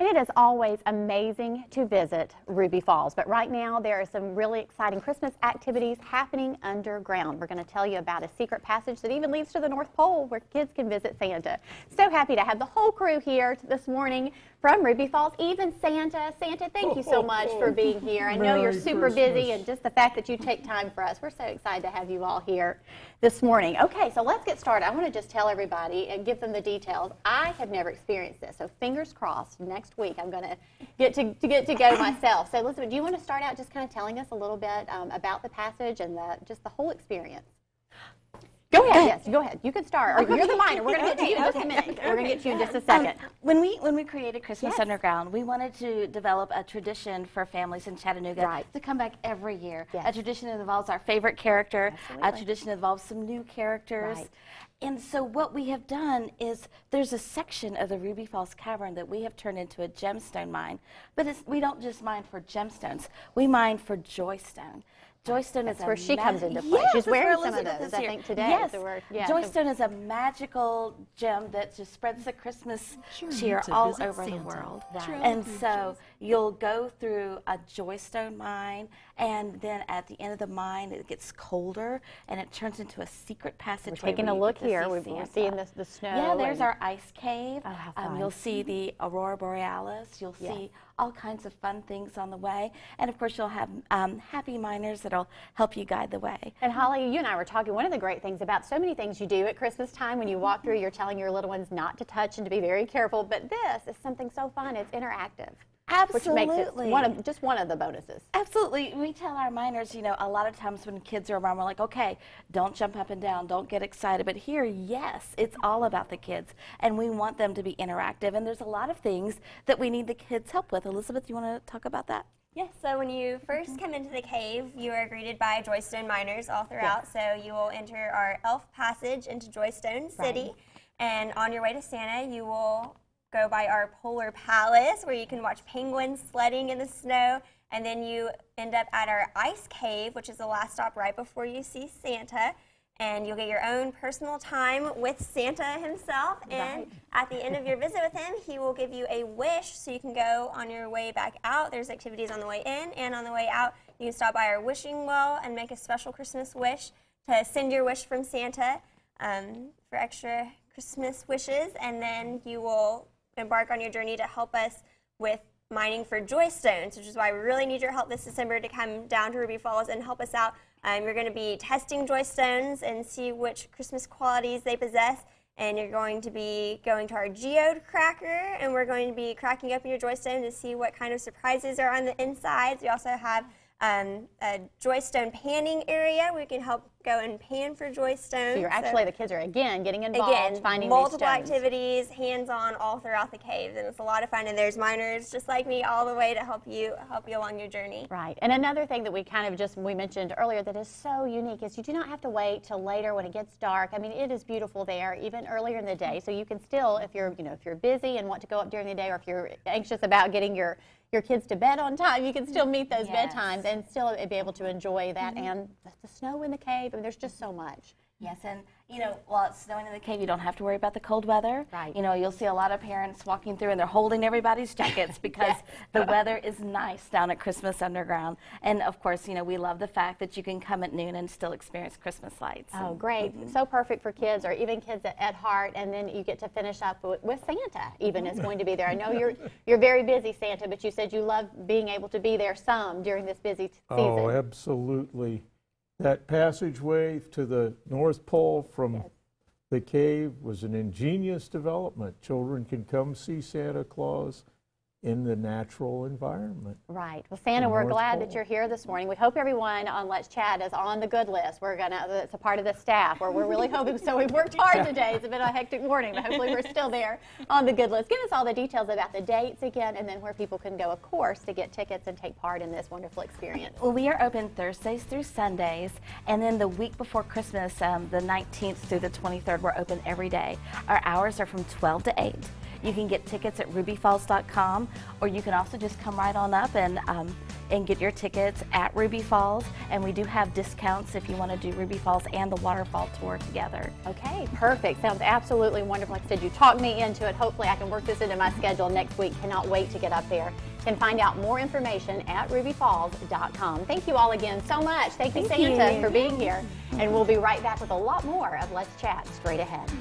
And it is always amazing to visit Ruby Falls, but right now there are some really exciting Christmas activities happening underground. We're going to tell you about a secret passage that even leads to the North Pole where kids can visit Santa. So happy to have the whole crew here this morning from Ruby Falls, even Santa. Santa, thank you so much for being here. I know you're super busy, and just the fact that you take time for us, we're so excited to have you all here this morning. Okay, so let's get started. I want to just tell everybody and give them the details. I have never experienced this, so fingers crossed, next week I'm going to get to go myself. So Elizabeth, do you want to start out just kind of telling us a little bit about the passage and just the whole experience? Go ahead, yes, go ahead. You can start. Or you're the minor. We're going to get to you in just a minute. We're going to get to you in just a second. When we created Christmas Underground, we wanted to develop a tradition for families in Chattanooga to come back every year. A tradition that involves our favorite character. A tradition that involves some new characters. And so what we have done is there's a section of the Ruby Falls Cavern that we have turned into a gemstone mine. But we don't just mine for gemstones. We mine for joystone. Joystone is where she comes into play. She's wearing some of those, I think, today. Yes. Joystone is a magical gem that just spreads the Christmas cheer all over the world. And so you'll go through a joystone mine, and then at the end of the mine, it gets colder, and it turns into a secret passage. We're taking a look here. We're seeing the snow. Yeah, there's our ice cave. Oh, how fun. You'll see the Aurora Borealis. You'll see all kinds of fun things on the way. And of course, you'll have happy miners that'll help you guide the way. And Holly, you and I were talking, one of the great things about so many things you do at Christmas time when you walk through, you're telling your little ones not to touch and to be very careful, but this is something so fun. It's interactive. Absolutely. Which makes it just one of the bonuses. Absolutely. We tell our miners, you know, a lot of times when kids are around, we're like, okay, don't jump up and down, don't get excited. But here, yes, it's all about the kids, and we want them to be interactive. And there's a lot of things that we need the kids' help with. Elizabeth, you want to talk about that? Yes, so when you first come into the cave, you are greeted by joystone miners all throughout. So you will enter our elf passage into Joystone City, and on your way to Santa, you will go by our Polar Palace, where you can watch penguins sledding in the snow, and then you end up at our ice cave, which is the last stop right before you see Santa, and you'll get your own personal time with Santa himself, and at the end of your visit with him, he will give you a wish, so you can go on your way back out. There's activities on the way in, and on the way out, you can stop by our wishing well and make a special Christmas wish to send your wish from Santa for extra Christmas wishes, and then you will embark on your journey to help us with mining for joystones, which is why we really need your help this December to come down to Ruby Falls and help us out. You're going to be testing joystones and see which Christmas qualities they possess, and you're going to be going to our geode cracker, and we're going to be cracking open your joystone to see what kind of surprises are on the insides. We also have a joystone panning area where you can help go and pan for joystones. So you're actually, the kids are again getting involved, finding multiple these stones. activities, hands-on, all throughout the caves, and it's a lot of fun. And there's miners just like me all the way to help you along your journey. Right. And another thing that we mentioned earlier that is so unique is you do not have to wait till later when it gets dark. I mean, it is beautiful there even earlier in the day. So you can still, if you're busy and want to go up during the day, or if you're anxious about getting your kids to bed on time, you can still meet those bedtimes and still be able to enjoy that and the snow in the cave. I mean, there's just so much. Yes, and while it's snowing in the cave, you don't have to worry about the cold weather. Right. You'll see a lot of parents walking through and they're holding everybody's jackets because the weather is nice down at Christmas Underground. And of course, we love the fact that you can come at noon and still experience Christmas lights. Oh, great. So perfect for kids, or even kids at heart, and then you get to finish up with Santa even is going to be there. I know you're very busy, Santa, but you said you love being able to be there some during this busy season. Oh, absolutely. That passageway to the North Pole from the cave was an ingenious development. Children can come see Santa Claus in the natural environment. Right. Well, Santa, we're glad that you're here this morning. We hope everyone on Let's Chat is on the good list. It's a part of the staff, or we're really hoping so. We've worked hard today. It's been a hectic morning, but hopefully we're still there on the good list. Give us all the details about the dates again, and then where people can go, of course, to get tickets and take part in this wonderful experience. Well, we are open Thursdays through Sundays, and then the week before Christmas, the 19th through the 23rd, we're open every day. Our hours are from 12 to 8. You can get tickets at rubyfalls.com, or you can also just come right on up and get your tickets at Ruby Falls. And we do have discounts if you want to do Ruby Falls and the waterfall tour together. Okay, perfect. Sounds absolutely wonderful. Like I said, you talked me into it. Hopefully I can work this into my schedule next week. Cannot wait to get up there. You can find out more information at rubyfalls.com. Thank you all again so much. Thank you, Santa, for being here. And we'll be right back with a lot more of Let's Chat straight ahead.